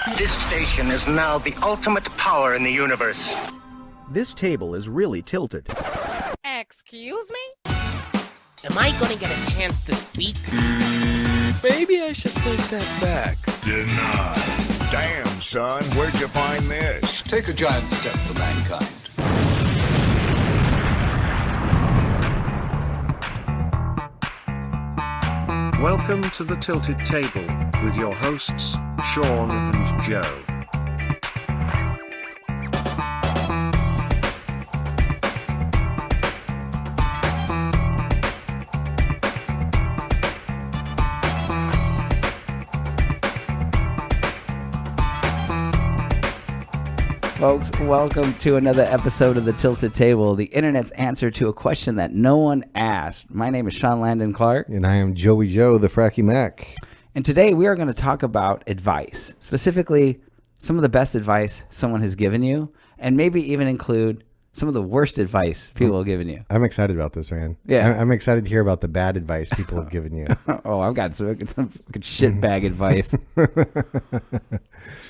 This station is now the ultimate power in the universe. This table is really tilted. Excuse me? Am I gonna get a chance to speak? Maybe I should take that back. Denied. Damn, son, where'd you find this? Take a giant step for mankind. Welcome to the Tilted Table, with your hosts, Sean and Joe. Folks, welcome to another episode of The Tilted Table, the internet's answer to a question that no one asked. My name is Sean Landon Clark. And I am Joey Joe, the Fracky Mac. And today we are going to talk about advice, specifically some of the best advice someone has given you, and maybe even include some of the worst advice people have given you. I'm excited about this, man. Yeah. I'm excited to hear about the bad advice people have given you. Oh, I've got some fucking shitbag advice.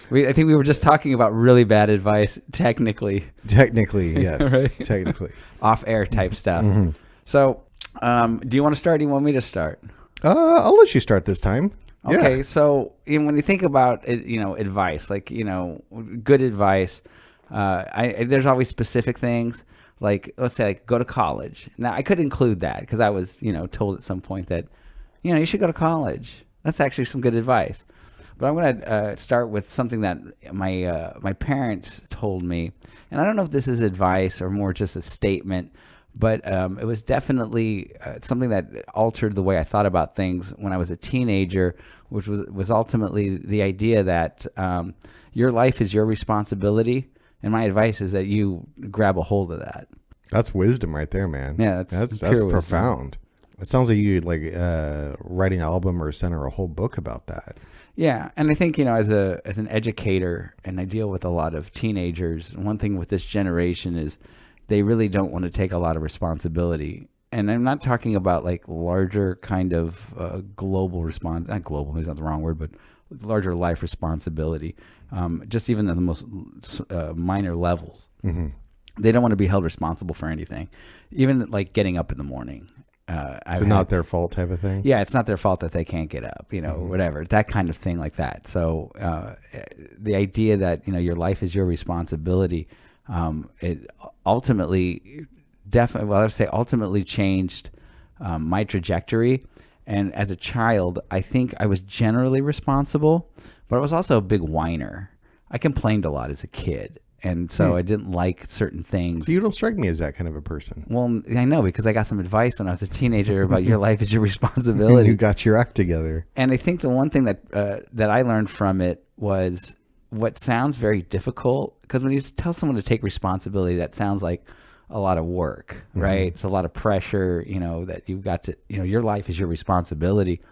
I think we were just talking about really bad advice, technically. Technically, yes. Right? Technically. Off-air type stuff. Mm-hmm. So, do you want to start or do you want me to start? I'll let you start this time. Okay, Yeah. so when you think about advice, like good advice, there's always specific things. Like let's say like go to college. Now I could include that because I was told at some point that you should go to college. That's actually some good advice. But I'm going to start with something that my parents told me, and I don't know if this is advice or more just a statement. But it was definitely something that altered the way I thought about things when I was a teenager, which was ultimately the idea that your life is your responsibility, and my advice is that you grab a hold of that. That's wisdom right there, man. Yeah, that's profound. It sounds like you write an album or center a whole book about that. Yeah, and I think as an educator, and I deal with a lot of teenagers. One thing with this generation is they really don't want to take a lot of responsibility. And I'm not talking about like larger kind of global not global is not the wrong word, but larger life responsibility. Just even at the most minor levels. Mm-hmm. They don't want to be held responsible for anything. Even like getting up in the morning. It's not their fault type of thing? Yeah, it's not their fault that they can't get up, whatever, that kind of thing like that. So the idea that, your life is your responsibility, it ultimately changed my trajectory. And as a child, I think I was generally responsible, but I was also a big whiner. I complained a lot as a kid. And so I didn't like certain things. So you don't strike me as that kind of a person. Well, I know because I got some advice when I was a teenager about your life is your responsibility. You got your act together. And I think the one thing that I learned from it was what sounds very difficult, because when you tell someone to take responsibility, that sounds like a lot of work, right? It's a lot of pressure, that you've got to, your life is your responsibility.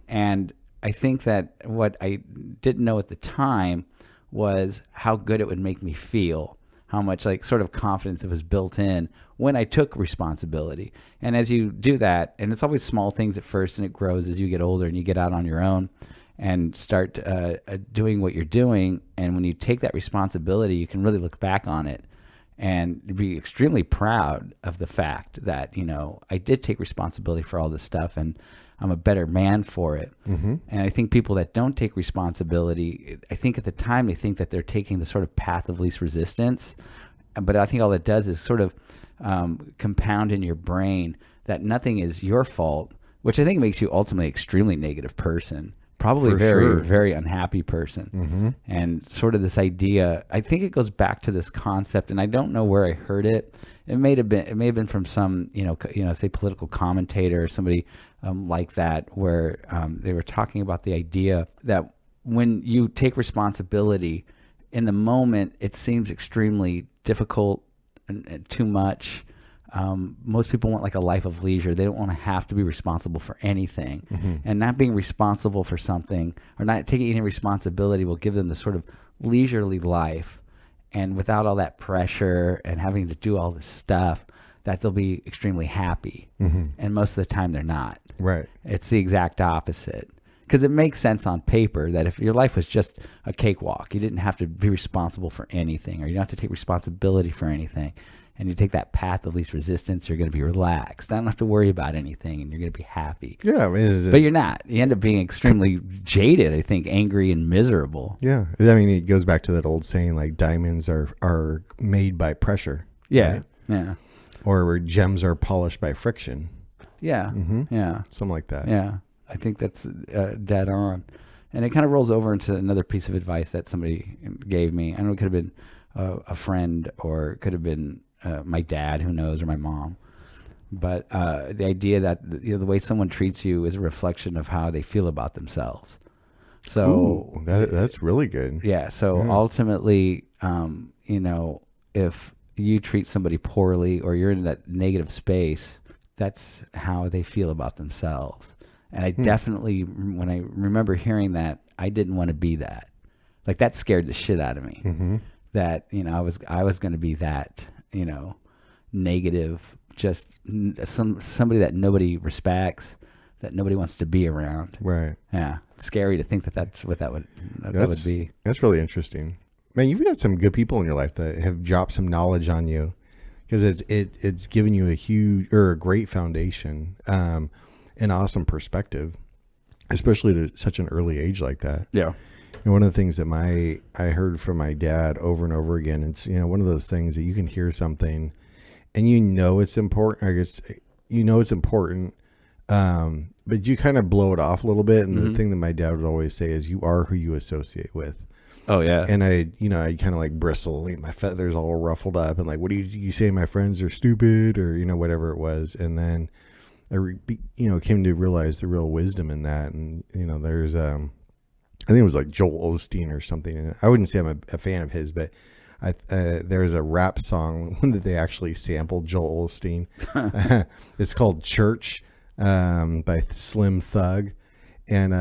And I think that what I didn't know at the time was how good it would make me feel, how much like sort of confidence it was built in when I took responsibility. And as you do that, and it's always small things at first, and it grows as you get older and you get out on your own and start doing what you're doing. And when you take that responsibility, you can really look back on it and be extremely proud of the fact that, I did take responsibility for all this stuff, and I'm a better man for it. Mm-hmm. And I think people that don't take responsibility, I think at the time they think that they're taking the sort of path of least resistance. But I think all it does is sort of compound in your brain that nothing is your fault, which I think makes you ultimately extremely negative person. Probably very unhappy person. Mm-hmm. And sort of this idea, I think it goes back to this concept, and I don't know where I heard it. It may have been from some, say political commentator or somebody like that, where they were talking about the idea that when you take responsibility in the moment, it seems extremely difficult and too much. Most people want like a life of leisure. They don't want to have to be responsible for anything. Mm-hmm. And not being responsible for something or not taking any responsibility will give them the sort of leisurely life. And without all that pressure and having to do all this stuff, that they'll be extremely happy. Mm-hmm. And most of the time they're not. Right. It's the exact opposite. Because it makes sense on paper that if your life was just a cakewalk, you didn't have to be responsible for anything, or you don't have to take responsibility for anything, and you take that path of least resistance, you're going to be relaxed. I don't have to worry about anything, and you're going to be happy. Yeah, I mean, But you're not. You end up being extremely jaded, I think, angry and miserable. Yeah, I mean, it goes back to that old saying, like diamonds are made by pressure. Yeah, right? yeah, Or gems are polished by friction. yeah, yeah. Something like that. Yeah, I think that's dead on. And it kind of rolls over into another piece of advice that somebody gave me. I know it could have been a friend, or it could have been my dad, who knows, or my mom. But the idea that the way someone treats you is a reflection of how they feel about themselves. So Ooh, that's really good. yeah. So ultimately, if you treat somebody poorly, or you're in that negative space, that's how they feel about themselves. And I definitely, when I remember hearing that, I didn't want to be that. Like, that scared the shit out of me. That, I was going to be that, negative, just somebody that nobody respects, that nobody wants to be around. Right. Yeah. It's scary to think that's what that would be. That's really interesting. Man, you've got some good people in your life that have dropped some knowledge on you, because it's given you a great foundation, an awesome perspective, especially at such an early age like that. Yeah. And one of the things that I heard from my dad over and over again, it's one of those things that you can hear something and it's important. I guess it's important, but you kind of blow it off a little bit. And the thing that my dad would always say is, you are who you associate with. Oh yeah. And I kind of like bristle, my feathers all ruffled up, and like, what do you say? My friends are stupid, or whatever it was. And then I came to realize the real wisdom in that. And there's I think it was like Joel Osteen or something. And I wouldn't say I'm a fan of his, but there's a rap song that they actually sampled Joel Osteen. It's called Church, by Slim Thug. And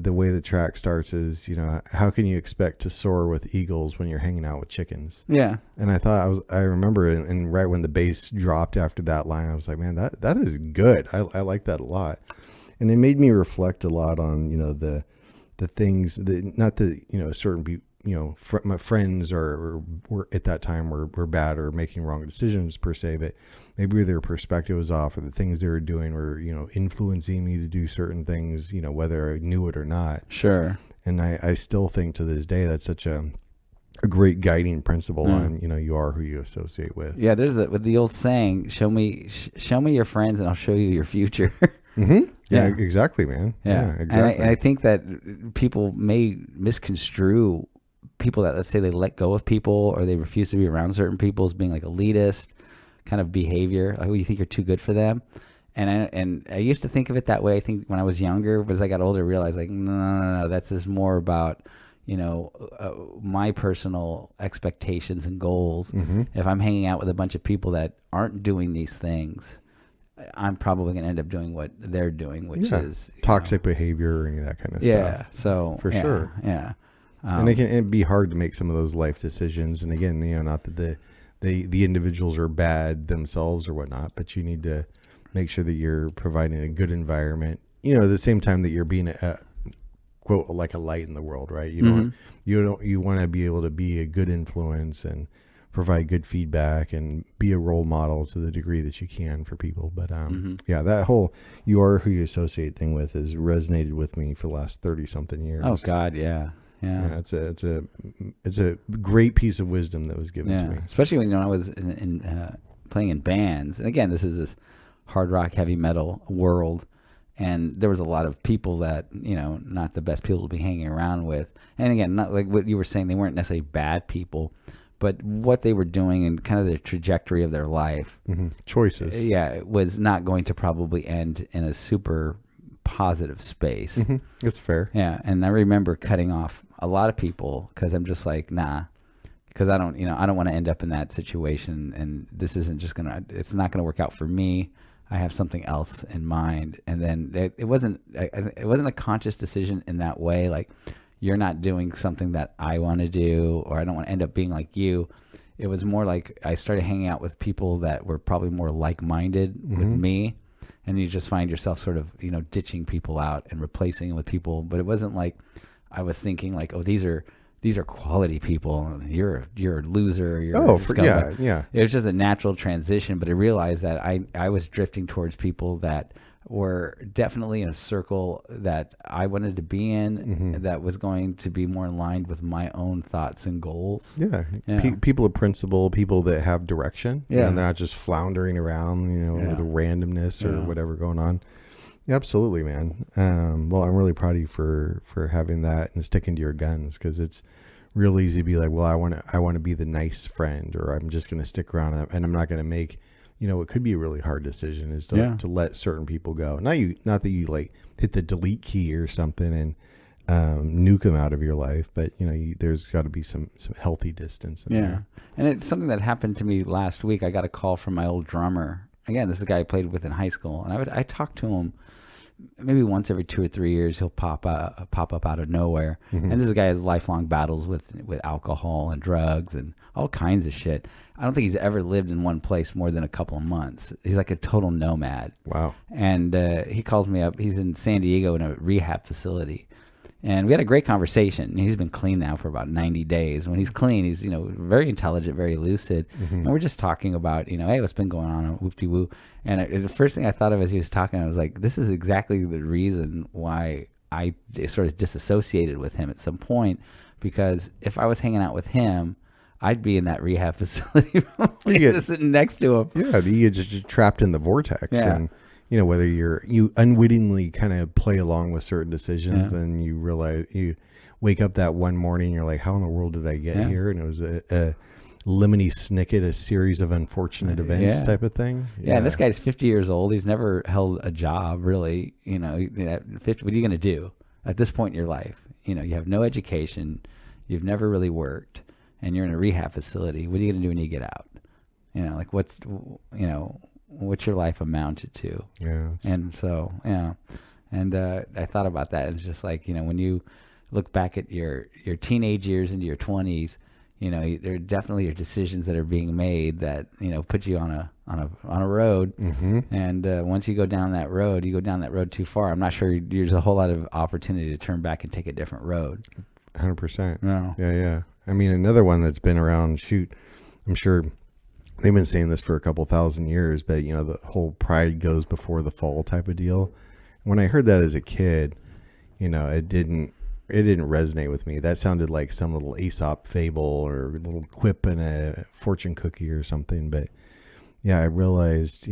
the way the track starts is, how can you expect to soar with eagles when you're hanging out with chickens? Yeah. And I remember, and right when the bass dropped after that line, I was like, man, that is good. I like that a lot. And it made me reflect a lot on, the things that, not that, certain people, my friends were at that time were bad or making wrong decisions per se, but maybe their perspective was off, or the things they were doing were, influencing me to do certain things, whether I knew it or not. Sure. And I still think to this day that's such a great guiding principle on, you are who you associate with. Yeah, there's with the old saying, show me your friends and I'll show you your future. Yeah, exactly, man. Yeah, exactly. And I think that people may misconstrue people that, let's say, they let go of people, or they refuse to be around certain people, as being like elitist kind of behavior. Like, you think you're too good for them. And I used to think of it that way, I think, when I was younger, but as I got older, I realized, like, no, that's just more about, my personal expectations and goals. If I'm hanging out with a bunch of people that aren't doing these things, I'm probably going to end up doing what they're doing, which is toxic behavior or any of that kind of stuff. Yeah. So for sure. Yeah. And it'd be hard to make some of those life decisions. And again, not that the individuals are bad themselves or whatnot, but you need to make sure that you're providing a good environment, at the same time that you're being a quote, like a light in the world, right? You want to be able to be a good influence and provide good feedback and be a role model to the degree that you can for people. But yeah, that whole you are who you associate thing with has resonated with me for the last 30 something years. Oh God. Yeah. It's a great piece of wisdom that was given to me, especially when I was playing in bands. And again, this is this hard rock, heavy metal world, and there was a lot of people that not the best people to be hanging around with. And again, not like what you were saying, they weren't necessarily bad people, but what they were doing and kind of the trajectory of their life choices, it was not going to probably end in a super positive space. That's fair. Yeah. And I remember cutting off a lot of people because I'm just like, nah, because I don't want to end up in that situation, and this isn't just it's not gonna work out for me. I have something else in mind. And then it wasn't a conscious decision in that way, like, you're not doing something that I want to do, or I don't want to end up being like you. It was more like I started hanging out with people that were probably more like-minded with me. and you just find yourself sort of, ditching people out and replacing them with people. But it wasn't like I was thinking like, oh, these are quality people, and you're a loser. You're a scumbag. Yeah. It was just a natural transition, but I realized that I was drifting towards people that were definitely in a circle that I wanted to be in, that was going to be more aligned with my own thoughts and goals. Yeah. People of principle, people that have direction. Yeah. And they're not just floundering around, with randomness or whatever going on. Yeah, absolutely, man. Well, I'm really proud of you for having that and sticking to your guns, because it's real easy to be like, well, I want to be the nice friend, or I'm just going to stick around and I'm not going to make, it could be a really hard decision is to let certain people go. Not that you like hit the delete key or something and nuke them out of your life, but there's got to be some healthy distance in there. And it's something that happened to me last week. I got a call from my old drummer. Again, this is a guy I played with in high school, and I talked to him maybe once every 2 or 3 years. He'll pop up out of nowhere. And this is a guy who has lifelong battles with alcohol and drugs and all kinds of shit. I don't think he's ever lived in one place more than a couple of months. He's like a total nomad. Wow. And he calls me up. He's in San Diego in a rehab facility. And we had a great conversation. He's been clean now for about 90 days. When he's clean, he's, very intelligent, very lucid. And we're just talking about, hey, what's been going on, whoop-de-woo. And the first thing I thought of as he was talking, I was like, this is exactly the reason why I sort of disassociated with him at some point. Because if I was hanging out with him, I'd be in that rehab facility sitting next to him. Yeah, you get just trapped in the vortex. Yeah. And whether you unwittingly kind of play along with certain decisions, then you realize you wake up that one morning, you're like, how in the world did I get here? And it was a lemony snicket, a series of unfortunate events type of thing. Yeah, this guy's 50 years old. He's never held a job, really. At 50, what are you going to do at this point in your life? You have no education. You've never really worked, and you're in a rehab facility. What are you going to do when you get out? What's your life amounted to? Yeah. And so, and I thought about that. It's just like, when you look back at your teenage years into your 20s, there definitely are decisions that are being made that, put you on a road. And once you go down that road too far, I'm not sure there's a whole lot of opportunity to turn back and take a different road. 100%. Yeah. I mean, another one that's been around, I'm sure they've been saying this for a couple thousand years, but the whole pride goes before the fall type of deal. When I heard that as a kid, it didn't resonate with me. That sounded like some little Aesop fable or a little quip in a fortune cookie or something. But yeah, I realized,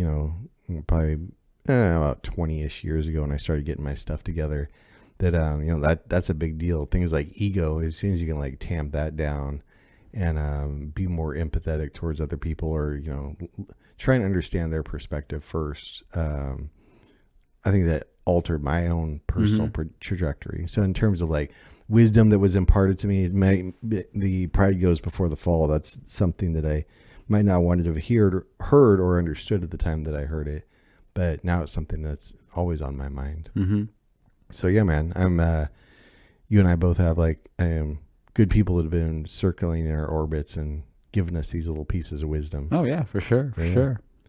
probably about 20-ish years ago when I started getting my stuff together, that that's a big deal. Things like ego, as soon as you can like tamp that down and be more empathetic towards other people, or try and understand their perspective first. I think that altered my own personal trajectory. So in terms of like wisdom that was imparted to me, the pride goes before the fall. That's something that I might not wanted to have heard or understood at the time that I heard it, but now it's something that's always on my mind. So yeah, man, you and I both have good people that have been circling in our orbits and giving us these little pieces of wisdom. Oh yeah, for sure.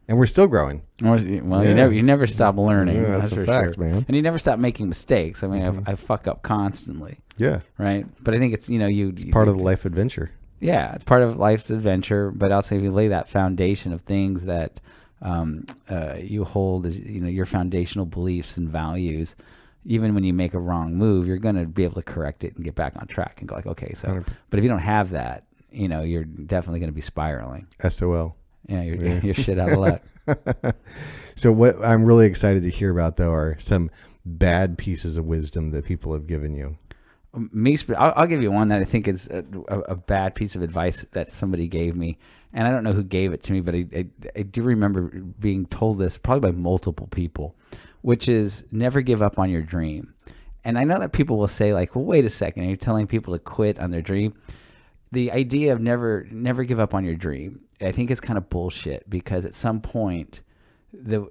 And we're still growing. Well, you never stop learning. Yeah, that's a fact, man. And you never stop making mistakes. I mean, I fuck up constantly. Yeah. Right. But I think it's it's part of the life adventure. Yeah, it's part of life's adventure. But also, if you lay that foundation of things that you hold as your foundational beliefs and values, even when you make a wrong move, you're going to be able to correct it and get back on track and go like, okay, so. But if you don't have that, you're definitely going to be spiraling. SOL. Yeah, you're shit out of luck. So what I'm really excited to hear about, though, are some bad pieces of wisdom that people have given you. I'll give you one that I think is a bad piece of advice that somebody gave me. And I don't know who gave it to me, but I do remember being told this probably by multiple people, which is never give up on your dream. And I know that people will say like, well, wait a second, you're telling people to quit on their dream. The idea of never give up on your dream, I think is kind of bullshit, because at some point,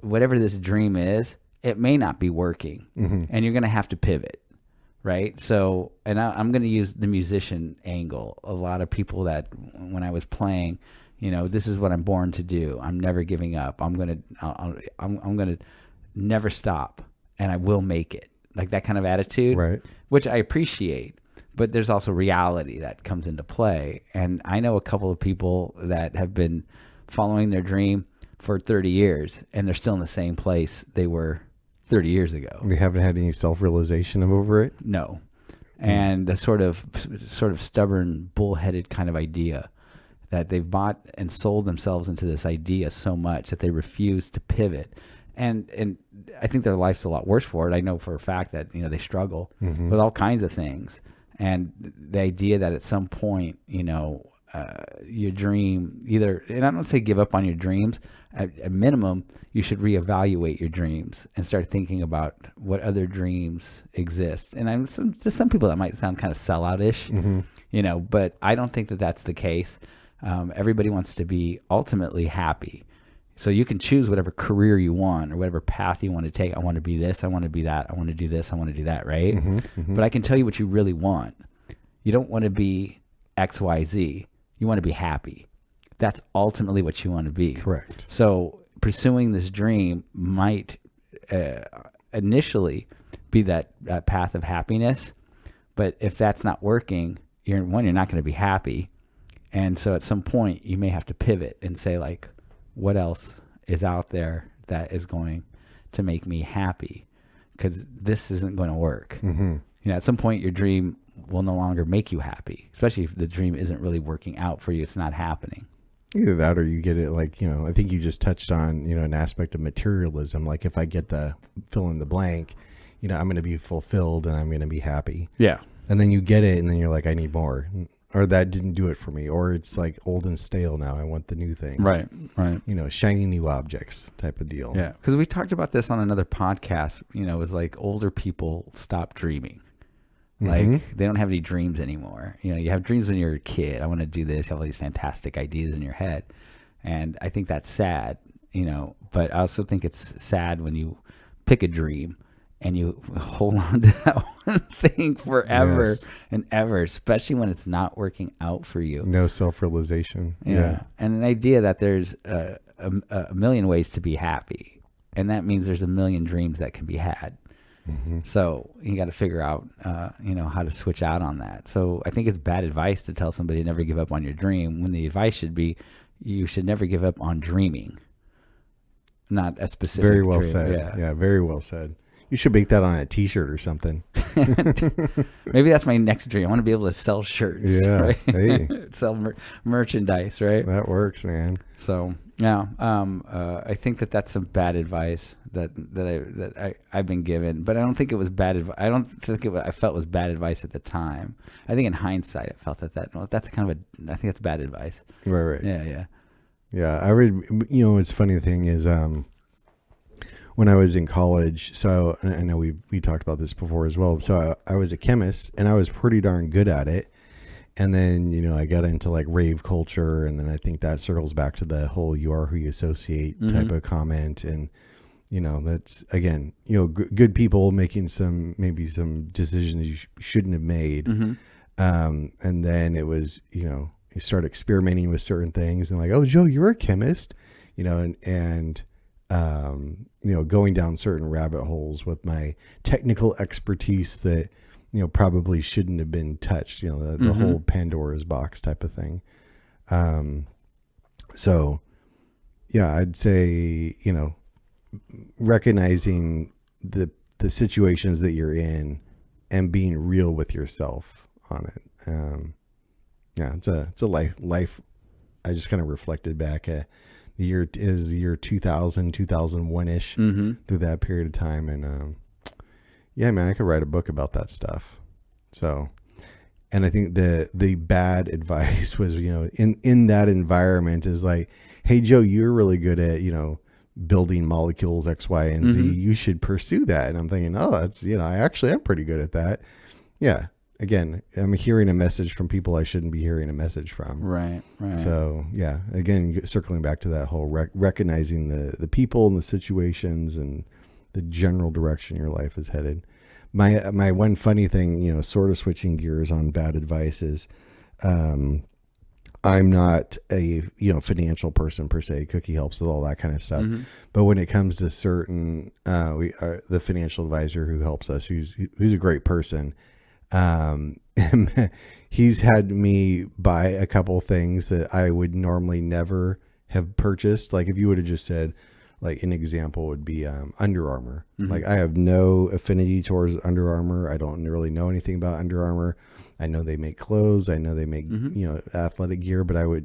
whatever this dream is, it may not be working, and you're going to have to pivot, right? So, and I'm going to use the musician angle. A lot of people that when I was playing, this is what I'm born to do. I'm never giving up. I'm going to never stop and I will make it. Like that kind of attitude, Right. which I appreciate. But there's also reality that comes into play. And I know a couple of people that have been following their dream for 30 years and they're still in the same place they were 30 years ago. They haven't had any self-realization over it. No. And the sort of stubborn, bullheaded kind of idea that they've bought and sold themselves into this idea so much that they refuse to pivot. And I think their life's a lot worse for it. I know for a fact that, they struggle with all kinds of things. And the idea that at some point, your dream either, and I don't say give up on your dreams, at minimum, you should reevaluate your dreams and start thinking about what other dreams exist. And to some people that might sound kind of sellout-ish, but I don't think that that's the case. Everybody wants to be ultimately happy. So you can choose whatever career you want or whatever path you want to take. I want to be this. I want to be that. I want to do this. I want to do that. Right. But I can tell you what you really want. You don't want to be X, Y, Z. You want to be happy. That's ultimately what you want to be. Correct. So pursuing this dream might initially be that path of happiness. But if that's not working, you're not going to be happy. And so at some point you may have to pivot and say like, what else is out there that is going to make me happy? Because this isn't going to work. At some point your dream will no longer make you happy, especially if the dream isn't really working out for you. It's not happening. Either that or you get it like, I think you just touched on, an aspect of materialism. Like if I get the fill in the blank, I'm going to be fulfilled and I'm going to be happy. Yeah. And then you get it and then you're like, I need more. Or that didn't do it for me. Or it's like old and stale now. I want the new thing. Right. Shiny new objects type of deal. Yeah. Because we talked about this on another podcast. It was like older people stop dreaming. Like they don't have any dreams anymore. You have dreams when you're a kid. I want to do this. You have all these fantastic ideas in your head. And I think that's sad, but I also think it's sad when you pick a dream and you hold on to that one thing forever and ever, especially when it's not working out for you. No self-realization. Yeah. And an idea that there's a million ways to be happy. And that means there's a million dreams that can be had. So you got to figure out, how to switch out on that. So I think it's bad advice to tell somebody to never give up on your dream when the advice should be, you should never give up on dreaming. Not a specific Very well dream. said. Yeah, very well said. You should make that on a t-shirt or something. Maybe that's my next dream. I want to be able to sell shirts. Yeah. Right? Hey. Sell merchandise, right? That works, man. So yeah, I think that's some bad advice that I've been given, but I don't think it was bad advice. I don't think I felt it was bad advice at the time. I think in hindsight, I felt that's kind of I think that's bad advice. Right. Yeah. I read. What's funny thing is, when I was in college, so I know we talked about this before as well. So I was a chemist and I was pretty darn good at it. And then, I got into like rave culture. And then I think that circles back to the whole you are who you associate type of comment. And, that's again, good people making maybe some decisions you shouldn't have made. And then it was, you start experimenting with certain things and like, oh, Joe, you're a chemist, and going down certain rabbit holes with my technical expertise that, probably shouldn't have been touched, the whole Pandora's box type of thing. So yeah, I'd say, recognizing the situations that you're in and being real with yourself on it. Yeah, it's a life. I just kind of reflected back the year is the year 2000, 2001-ish through that period of time. And, yeah, man, I could write a book about that stuff. So, and I think the bad advice was, in that environment is like, hey, Joe, you're really good at, building molecules X, Y, and Z. You should pursue that. And I'm thinking, oh, that's, I actually am pretty good at that. Yeah. Again, I'm hearing a message from people I shouldn't be hearing a message from. Right. So, yeah, again, circling back to that whole recognizing the people and the situations and the general direction your life is headed. My one funny thing, sort of switching gears on bad advice is I'm not a financial person per se. Cookie helps with all that kind of stuff. But when it comes to certain, the financial advisor who helps us, who's a great person, he's had me buy a couple things that I would normally never have purchased. Like if you would have just said, like an example would be Under Armour. Like I have no affinity towards Under Armour. I don't really know anything about Under Armour. I know they make clothes. I know they make athletic gear. But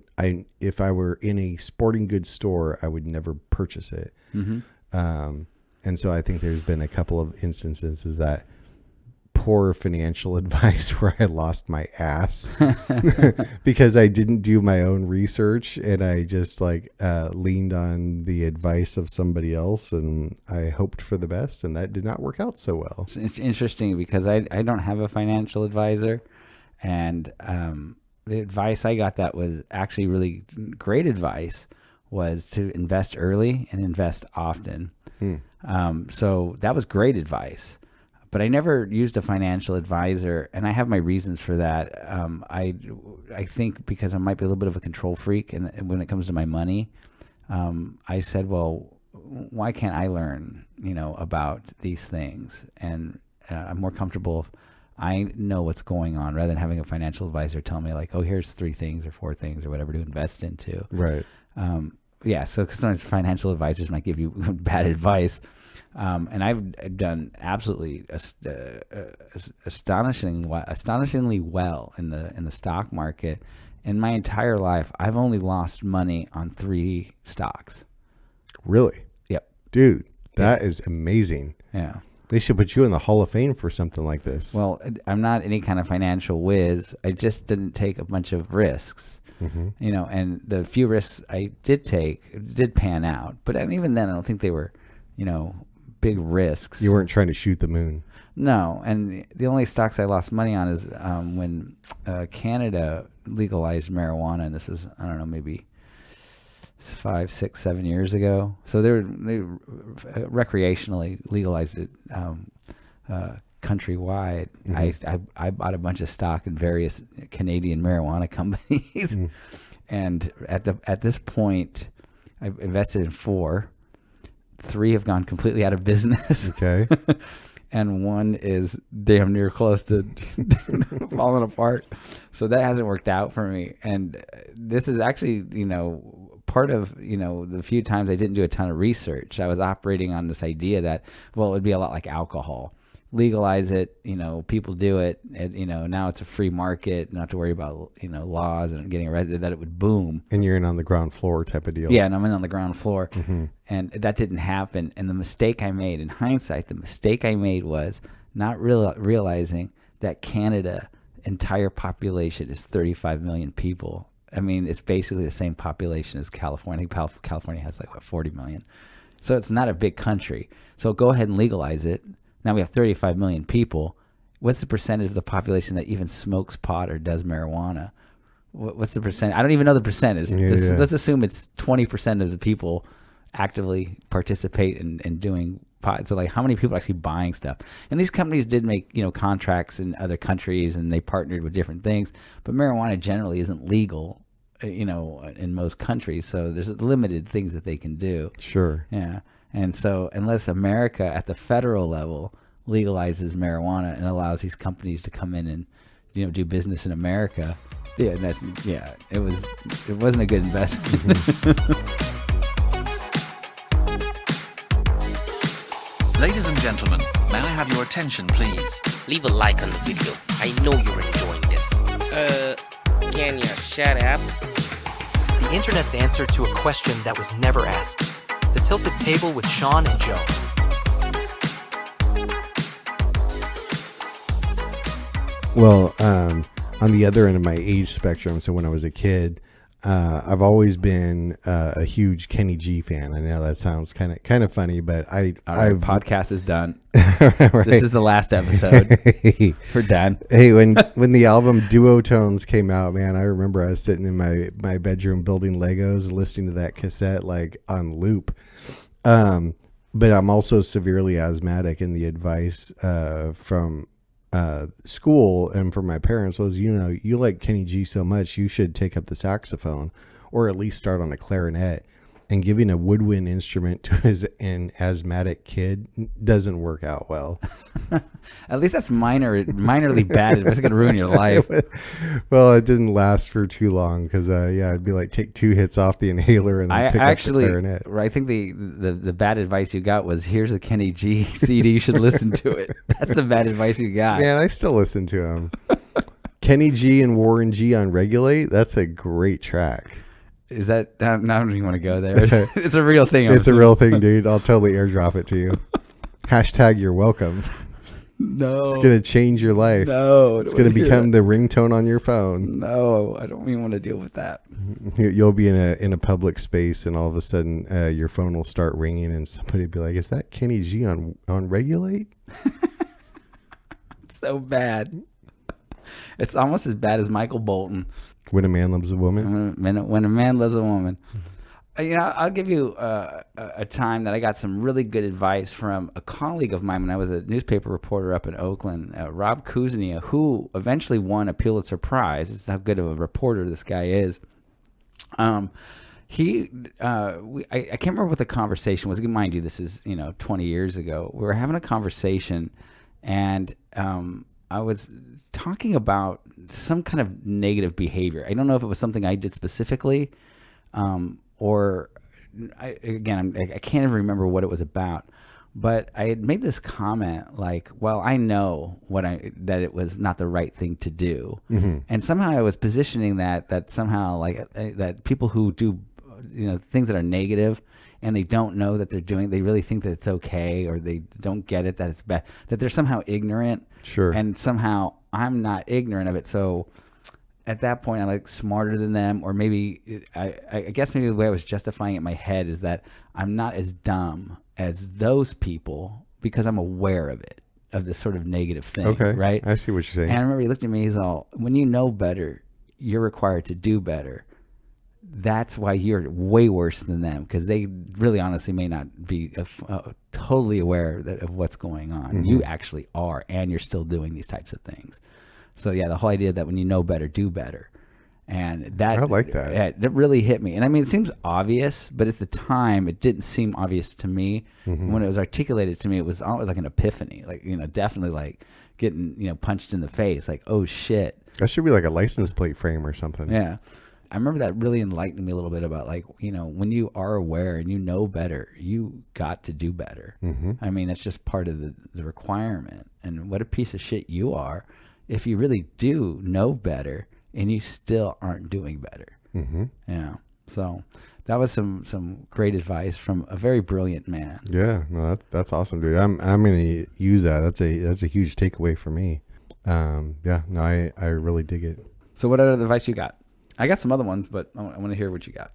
if I were in a sporting goods store, I would never purchase it. And so I think there's been a couple of instances is that poor financial advice where I lost my ass because I didn't do my own research and I just leaned on the advice of somebody else, and I hoped for the best, and that did not work out so well. It's interesting because I don't have a financial advisor, and the advice I got that was actually really great advice was to invest early and invest often. So that was great advice. But I never used a financial advisor, and I have my reasons for that. I think because I might be a little bit of a control freak, and when it comes to my money, I said, well, why can't I learn, about these things? And I'm more comfortable if I know what's going on rather than having a financial advisor tell me like, oh, here's 3 things or 4 things or whatever to invest into. Right. So sometimes financial advisors might give you bad advice. And I've done absolutely astonishingly well in the stock market. In my entire life, I've only lost money on 3 stocks. Really? Yep. Dude, that is amazing. Yeah. They should put you in the Hall of Fame for something like this. Well, I'm not any kind of financial whiz. I just didn't take a bunch of risks. And the few risks I did take did pan out. But even then, I don't think they were, big risks. You weren't trying to shoot the moon. No, and the only stocks I lost money on is when Canada legalized marijuana, and this was, I don't know, maybe 5, 6, 7 years ago. So they recreationally legalized it countrywide. I bought a bunch of stock in various Canadian marijuana companies, and at this point, I've invested in 4. 3 have gone completely out of business. Okay. And 1 is damn near close to falling apart. So that hasn't worked out for me. And this is actually, part of, the few times I didn't do a ton of research. I was operating on this idea that, well, it would be a lot like alcohol. Legalize it, people do it, and, now it's a free market, not to worry about, laws and getting arrested, that it would boom. And you're in on the ground floor type of deal. Yeah, and I'm in on the ground floor. And that didn't happen. And the mistake I made, in hindsight, was not realizing that Canada entire population is 35 million people. I mean, it's basically the same population as California. I think California has 40 million. So it's not a big country. So go ahead and legalize it. Now we have 35 million people. What's the percentage of the population that even smokes pot or does marijuana? What's the percent? I don't even know the percentage. Let's assume it's 20% of the people actively participate in doing pot. So how many people are actually buying stuff? And these companies did make, contracts in other countries, and they partnered with different things. But marijuana generally isn't legal, in most countries. So there's limited things that they can do. Sure. Yeah. And so unless America at the federal level legalizes marijuana and allows these companies to come in and, do business in America, it wasn't a good investment. Ladies and gentlemen, may I have your attention, please? Leave a like on the video. I know you're enjoying this. Can you shut up? The internet's answer to a question that was never asked. The Tilted Table with Sean and Joe. Well, on the other end of my age spectrum, so when I was a kid, I've always been a huge Kenny G fan. I know that sounds kind of funny, but our podcast is done. Right. This is the last episode. We're done. Hey, when the album Duotones came out, man, I remember I was sitting in my bedroom building Legos and listening to that cassette on loop. But I'm also severely asthmatic, and the advice from school and from my parents was, you like Kenny G so much, you should take up the saxophone or at least start on a clarinet. And giving a woodwind instrument to an asthmatic kid doesn't work out well. At least that's minorly bad. It's going to ruin your life. Well, it didn't last for too long because, it'd be like take 2 hits off the inhaler and then pick up the clarinet. I think the bad advice you got was, here's a Kenny G CD. You should listen to it. That's the bad advice you got. Man, I still listen to him. Kenny G and Warren G on Regulate. That's a great track. Is that, I don't even want to go there. It's a real thing. It's a real thing, dude. I'll totally airdrop it to you. Hashtag you're welcome. No. It's going to change your life. No. It's going to become the ringtone on your phone. No, I don't even want to deal with that. You'll be in a public space and all of a sudden your phone will start ringing and somebody will be like, is that Kenny G on Regulate? It's so bad. It's almost as bad as Michael Bolton. When a Man Loves a Woman? When a Man Loves a Woman. I'll give you a time that I got some really good advice from a colleague of mine when I was a newspaper reporter up in Oakland, Rob Kuznia, who eventually won a Pulitzer Prize. This is how good of a reporter this guy is. I can't remember what the conversation was. Mind you, this is 20 years ago. We were having a conversation, and I was talking about some kind of negative behavior. I don't know if it was something I did specifically, or I can't even remember what it was about. But I had made this comment like, well, I know that it was not the right thing to do. Mm-hmm. And somehow I was positioning that somehow like that people who do, things that are negative and they don't know that they really think that it's okay, or they don't get it, that it's bad, that they're somehow ignorant. Sure. And somehow I'm not ignorant of it. So at that point, I'm like smarter than them, or maybe I guess maybe the way I was justifying it in my head is that I'm not as dumb as those people because I'm aware of it, of this sort of negative thing. Okay. Right. I see what you're saying. And I remember he looked at me, he's all, when you know better, you're required to do better. That's why you're way worse than them, because they really honestly may not be totally aware of what's going on. Mm-hmm. You actually are, and you're still doing these types of things. So yeah, the whole idea that when you know better, do better. And that, I like that. That really hit me. And I mean, it seems obvious, but at the time it didn't seem obvious to me. Mm-hmm. When it was articulated to me, it was always like an epiphany, like, definitely like getting, punched in the face, like, oh shit. That should be like a license plate frame or something. Yeah. I remember that really enlightened me a little bit about, like, when you are aware and you know better, you got to do better. Mm-hmm. I mean, it's just part of the requirement. And what a piece of shit you are if you really do know better and you still aren't doing better. Mm-hmm. Yeah. So that was some great advice from a very brilliant man. Yeah. No, that's awesome, dude. I'm going to use that. That's a huge takeaway for me. Yeah. No, I really dig it. So what other advice you got? I got some other ones, but I want to hear what you got.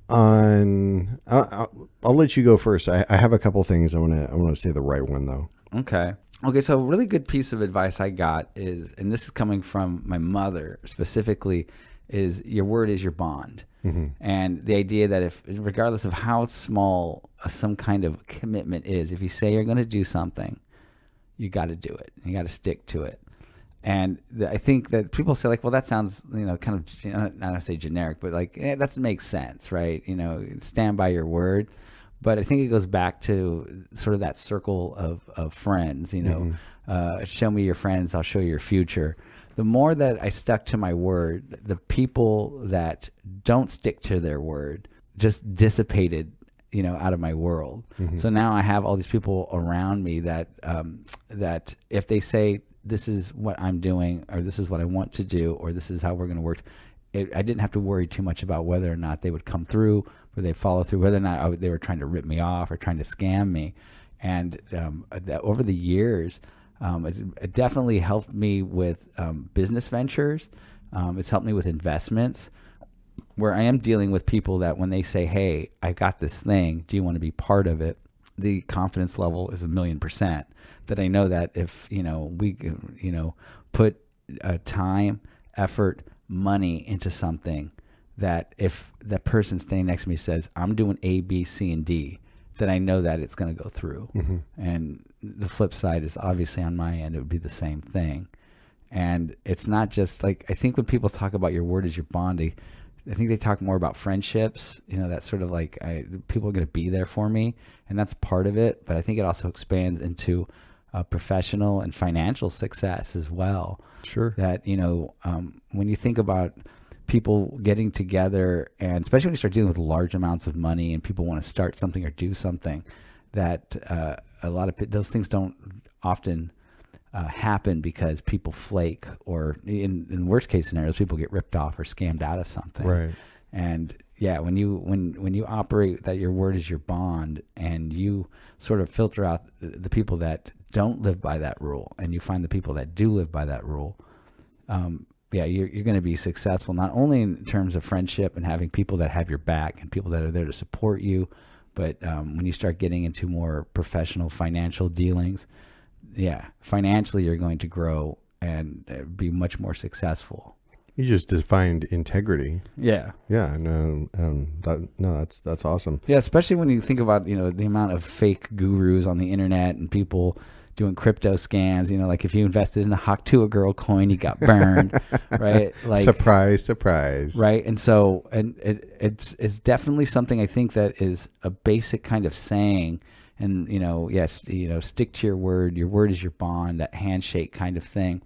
I'll let you go first. I have a couple things. I want to say the right one though. Okay. So a really good piece of advice I got is, and this is coming from my mother specifically, is your word is your bond. Mm-hmm. And the idea that regardless of how small some kind of commitment is, if you say you're going to do something, you got to do it. You got to stick to it. And I think that people say, like, well, that sounds, kind of, not to say generic, but like, that makes sense, right? Stand by your word. But I think it goes back to sort of that circle of friends, mm-hmm. Show me your friends, I'll show you your future. The more that I stuck to my word, the people that don't stick to their word just dissipated, out of my world. Mm-hmm. So now I have all these people around me that if they say, this is what I'm doing, or this is what I want to do, or this is how we're going to work, I didn't have to worry too much about whether or not they would come through, or they follow through, whether or not they were trying to rip me off or trying to scam me. And over the years, it definitely helped me with business ventures. It's helped me with investments, where I am dealing with people that when they say, hey, I got this thing, do you want to be part of it? The confidence level is 1,000,000%. That I know that if, we, put time, effort, money into something, that if that person standing next to me says, I'm doing A, B, C, and D, then I know that it's going to go through. And the flip side is obviously on my end, it would be the same thing. And it's not just like, I think when people talk about your word is your bond, I think they talk more about friendships, that's sort of like people are going to be there for me. And that's part of it. But I think it also expands into professional and financial success as well. Sure. That, when you think about people getting together, and especially when you start dealing with large amounts of money and people want to start something or do something, that a lot of those things don't often happen because people flake, or in worst case scenarios, people get ripped off or scammed out of something. Right. And yeah, when you operate that your word is your bond, and you sort of filter out the people that don't live by that rule, and you find the people that do live by that rule, you're going to be successful, not only in terms of friendship and having people that have your back and people that are there to support you, but when you start getting into more professional financial dealings, financially you're going to grow and be much more successful. You just defined integrity. Yeah. Yeah. That's awesome. Yeah. Especially when you think about, the amount of fake gurus on the internet and people doing crypto scams, like if you invested in a Haktua Girl coin, you got burned, right? Like surprise. Right. And so, it's definitely something I think that is a basic kind of saying. And, stick to your word is your bond, that handshake kind of thing,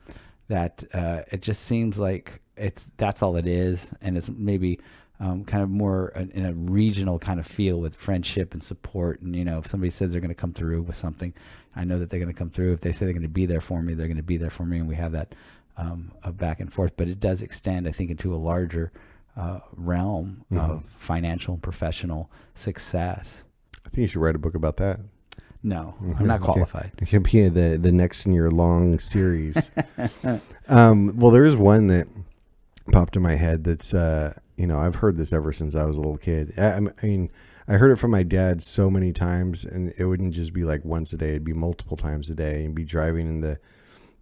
that it just seems like that's all it is. And it's maybe kind of more in a regional kind of feel with friendship and support. And, if somebody says they're going to come through with something, I know that they're going to come through. If they say they're going to be there for me, they're going to be there for me. And we have that a back and forth. But it does extend, I think, into a larger realm of financial and professional success. I think you should write a book about that. No, I'm not qualified. It can be the next in your long series. Well, there is one that popped in my head that's, I've heard this ever since I was a little kid. I mean, I heard it from my dad so many times, and it wouldn't just be like once a day. It'd be multiple times a day, and be driving in the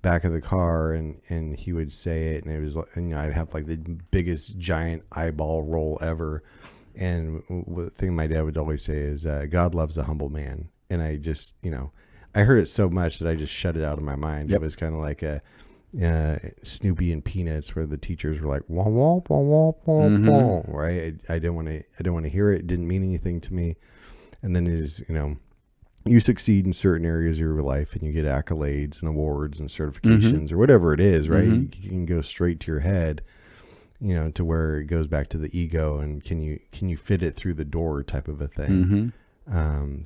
back of the car, and he would say it, and it was, I'd have like the biggest giant eyeball roll ever. And the thing my dad would always say is, God loves a humble man. And I just, I heard it so much that I just shut it out of my mind. Yep. It was kind of like a Snoopy and Peanuts, where the teachers were like, wah, wah, wah, wah, wah, wah, right? I didn't want to hear it. It didn't mean anything to me. And then it is, you succeed in certain areas of your life, and you get accolades and awards and certifications or whatever it is, right? You can go straight to your head, to where it goes back to the ego, and can you fit it through the door type of a thing.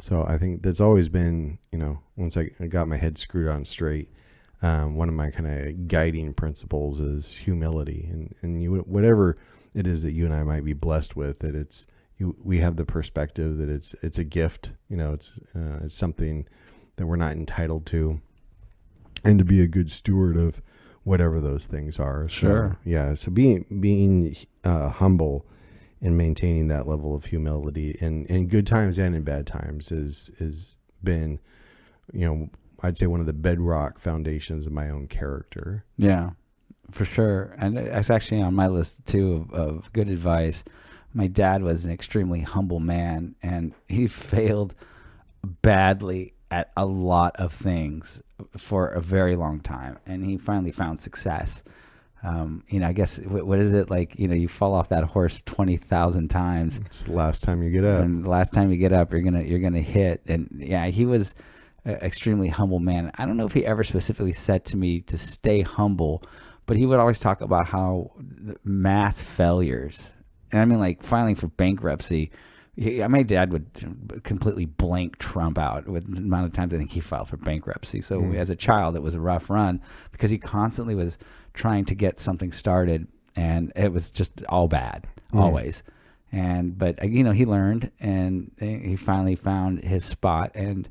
So I think that's always been, once I got my head screwed on straight, one of my kind of guiding principles is humility, and whatever it is that you and I might be blessed with, that we have the perspective that it's a gift, it's something that we're not entitled to, and to be a good steward of whatever those things are. Sure. So, yeah. So being humble and maintaining that level of humility in good times and in bad times is been, I'd say one of the bedrock foundations of my own character. Yeah, for sure. And that's actually on my list too of good advice. My dad was an extremely humble man, and he failed badly at a lot of things for a very long time. And he finally found success. I guess, what is it like, you fall off that horse 20,000 times. It's the last time you get up. And the last time you get up, you're going to hit. And yeah, he was an extremely humble man. I don't know if he ever specifically said to me to stay humble, but he would always talk about how mass failures, and I mean, like filing for bankruptcy, my dad would completely blank Trump out with the amount of times I think he filed for bankruptcy. So as a child, it was a rough run because he constantly was trying to get something started, and it was just all bad, always. But he learned, and he finally found his spot, and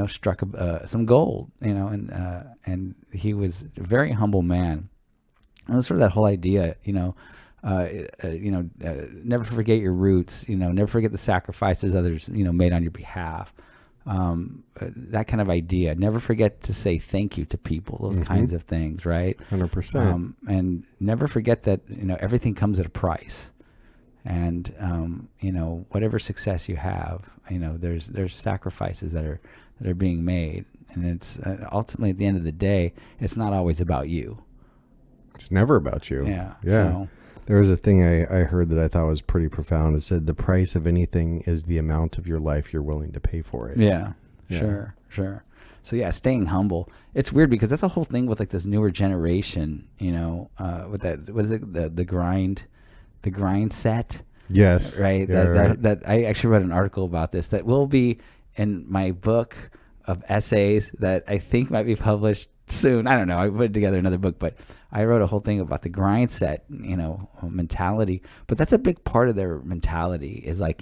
struck some gold. And he was a very humble man. And it was sort of that whole idea, never forget your roots, never forget the sacrifices others, made on your behalf. That kind of idea. Never forget to say thank you to people, those kinds of things, right? 100%. And never forget that, everything comes at a price. And whatever success you have, there's sacrifices that are being made, and it's ultimately at the end of the day, it's not always about you. It's never about you. Yeah. So. There was a thing I heard that I thought was pretty profound. It said the price of anything is the amount of your life you're willing to pay for it. Yeah. Sure. So yeah, staying humble. It's weird because that's a whole thing with like this newer generation, with that, what is it? The grind set. Yes. Right. Yeah, that I actually read an article about this that will be in my book of essays that I think might be published soon. I don't know. I put together another book, but I wrote a whole thing about the grind set, mentality. But that's a big part of their mentality is like,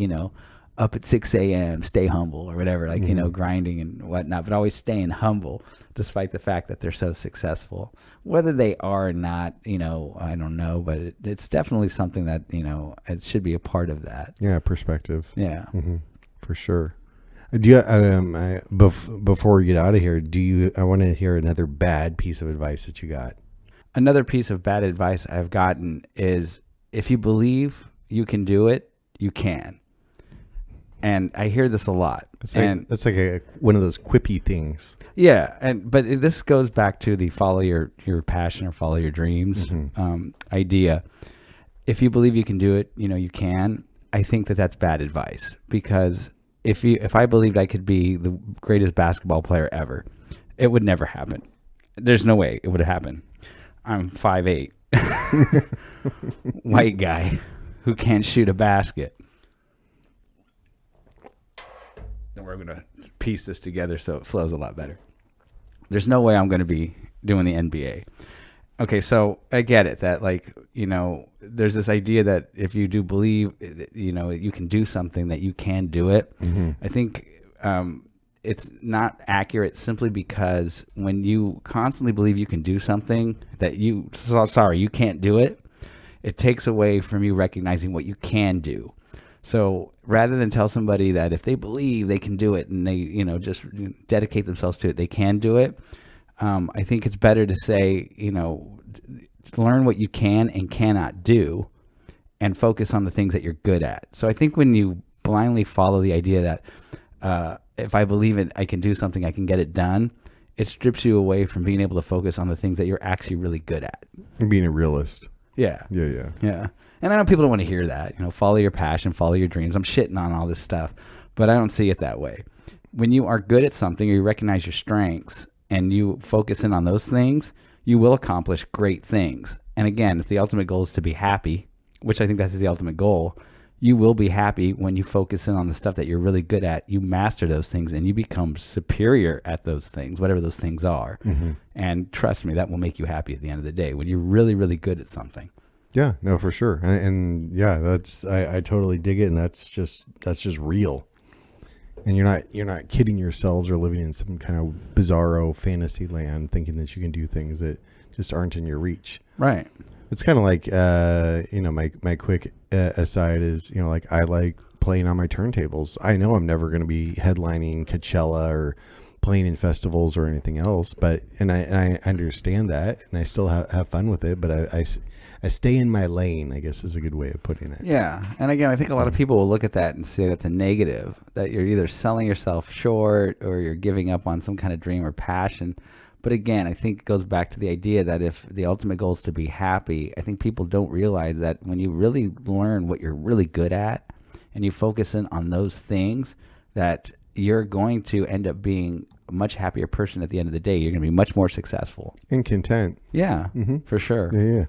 up at 6 a.m., stay humble or whatever, like, grinding and whatnot, but always staying humble despite the fact that they're so successful. Whether they are or not, I don't know, but it's definitely something that, it should be a part of that. Yeah, perspective. Yeah. Mm-hmm. For sure. Do you, before we get out of here, I want to hear another bad piece of advice that you got. Another piece of bad advice I've gotten is if you believe you can do it, you can. And I hear this a lot. That's like one of those quippy things. Yeah, but this goes back to the follow your passion or follow your dreams idea. If you believe you can do it, you can. I think that's bad advice because if I believed I could be the greatest basketball player ever, it would never happen. There's no way it would happen. I'm 5'8", white guy who can't shoot a basket. And we're going to piece this together so it flows a lot better. There's no way I'm going to be doing the NBA. Okay, so I get it that there's this idea that if you do believe, you can do something, that you can do it. Mm-hmm. I think it's not accurate simply because when you constantly believe you can do something that you can't do it, it takes away from you recognizing what you can do. So rather than tell somebody that if they believe they can do it and they, just dedicate themselves to it, they can do it. I think it's better to say, learn what you can and cannot do and focus on the things that you're good at. So I think when you blindly follow the idea that if I believe it, I can do something, I can get it done, it strips you away from being able to focus on the things that you're actually really good at. And being a realist. Yeah. Yeah. And I know people don't want to hear that, follow your passion, follow your dreams. I'm shitting on all this stuff, but I don't see it that way. When you are good at something or you recognize your strengths and you focus in on those things, you will accomplish great things. And again, if the ultimate goal is to be happy, which I think that's the ultimate goal, you will be happy when you focus in on the stuff that you're really good at. You master those things and you become superior at those things, whatever those things are. Mm-hmm. And trust me, that will make you happy at the end of the day when you're really, really good at something. Yeah, no, for sure. And yeah, I totally dig it. And that's just real. And you're not kidding yourselves or living in some kind of bizarro fantasy land thinking that you can do things that just aren't in your reach. Right. It's kind of like, my quick aside is, I like playing on my turntables. I know I'm never going to be headlining Coachella or playing in festivals or anything else, and I understand that, and I still have fun with it, but I stay in my lane, I guess is a good way of putting it. Yeah. And again, I think a lot of people will look at that and say that's a negative, that you're either selling yourself short or you're giving up on some kind of dream or passion. But again, I think it goes back to the idea that if the ultimate goal is to be happy, I think people don't realize that when you really learn what you're really good at and you focus in on those things, that you're going to end up being a much happier person at the end of the day. You're going to be much more successful. And content. Yeah, for sure. Yeah.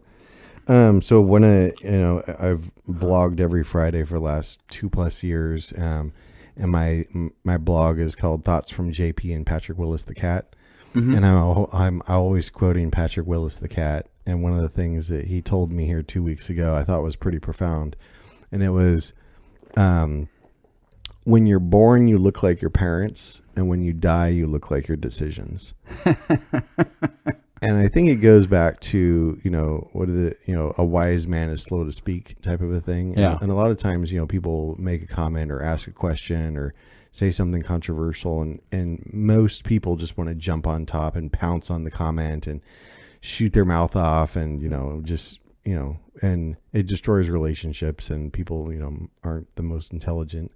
So I've blogged every Friday for the last 2+ years. And my blog is called Thoughts from JP and Patrick Willis the Cat. Mm-hmm. And I'm always quoting Patrick Willis the Cat. And one of the things that he told me here 2 weeks ago, I thought was pretty profound. And it was, when you're born, you look like your parents. And when you die, you look like your decisions. And I think it goes back to, a wise man is slow to speak type of a thing. Yeah. And a lot of times, people make a comment or ask a question or say something controversial, and most people just want to jump on top and pounce on the comment and shoot their mouth off and, just and it destroys relationships, and people, aren't the most intelligent.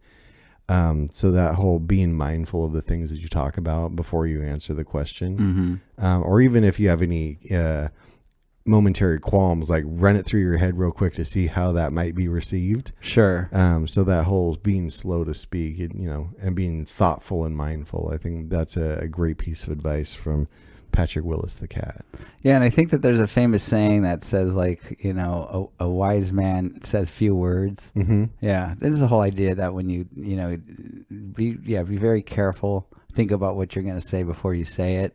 So that whole being mindful of the things that you talk about before you answer the question, or even if you have any momentary qualms, like run it through your head real quick to see how that might be received. Sure. So that whole being slow to speak, and being thoughtful and mindful, I think that's a great piece of advice from Patrick Willis the cat. Yeah, and I think that there's a famous saying that says, like, a wise man says few words. Mm-hmm. Yeah, there's the whole idea that when you be very careful, think about what you're going to say before you say it.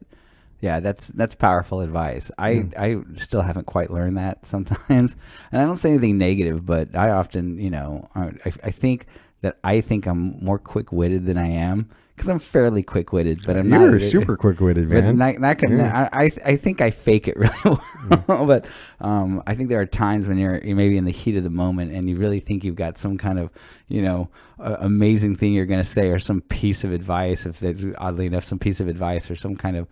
Yeah, that's powerful advice. I still haven't quite learned that sometimes, and I don't say anything negative, but I often, I think I'm more quick-witted than I am. Because I'm fairly quick-witted, but I'm not. You're super quick-witted, man. I think I fake it really well, but I think there are times when you're maybe in the heat of the moment and you really think you've got some kind of, amazing thing you're going to say, or some piece of advice, if it's oddly enough, some piece of advice or some kind of,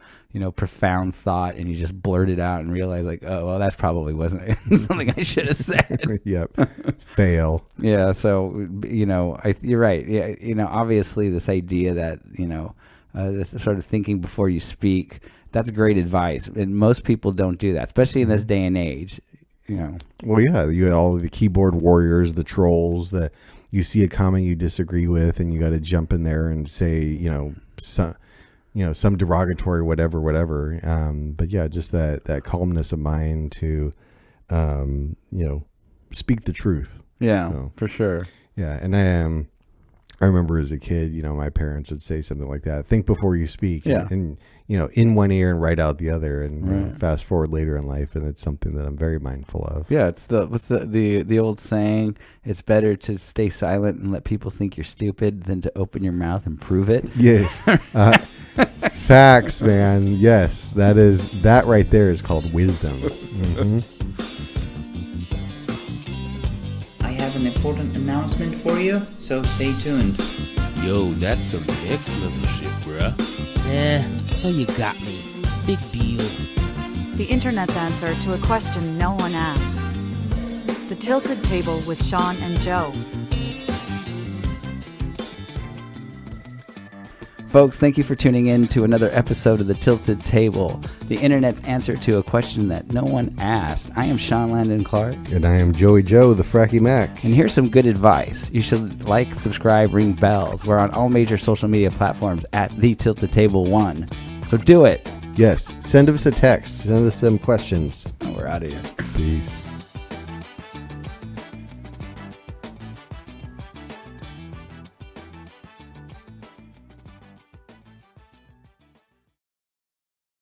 profound thought, and you just blurt it out and realize, like, oh, well, that probably wasn't something I should have said. Yep. Fail. Yeah. So, you're right. Yeah. Obviously this idea that, the sort of thinking before you speak, that's great advice. And most people don't do that, especially in this day and age, Well, yeah, you had all of the keyboard warriors, the trolls, that you see a comment you disagree with, and you got to jump in there and say, some derogatory whatever. But yeah, just that calmness of mind to, speak the truth. Yeah, so, for sure. Yeah, and I remember as a kid, my parents would say something like that: "Think before you speak." Yeah. And in one ear and right out the other. And fast forward later in life, and it's something that I'm very mindful of. Yeah, it's the old saying: it's better to stay silent and let people think you're stupid than to open your mouth and prove it. Yeah. Facts, man. Yes, that right there is called wisdom. Mm-hmm. I have an important announcement for you, so stay tuned. Yo, that's some next level shit, bruh. So you got me. Big deal. The internet's answer to a question no one asked. The Tilted Table with Sean and Joe. Folks, thank you for tuning in to another episode of The Tilted Table, the internet's answer to a question that no one asked. I am Sean Landon Clark. And I am Joey Joe, the Fracky Mac. And here's some good advice. You should like, subscribe, ring bells. We're on all major social media platforms at The Tilted Table 1. So do it. Yes, send us a text. Send us some questions. Oh, we're out of here. Peace.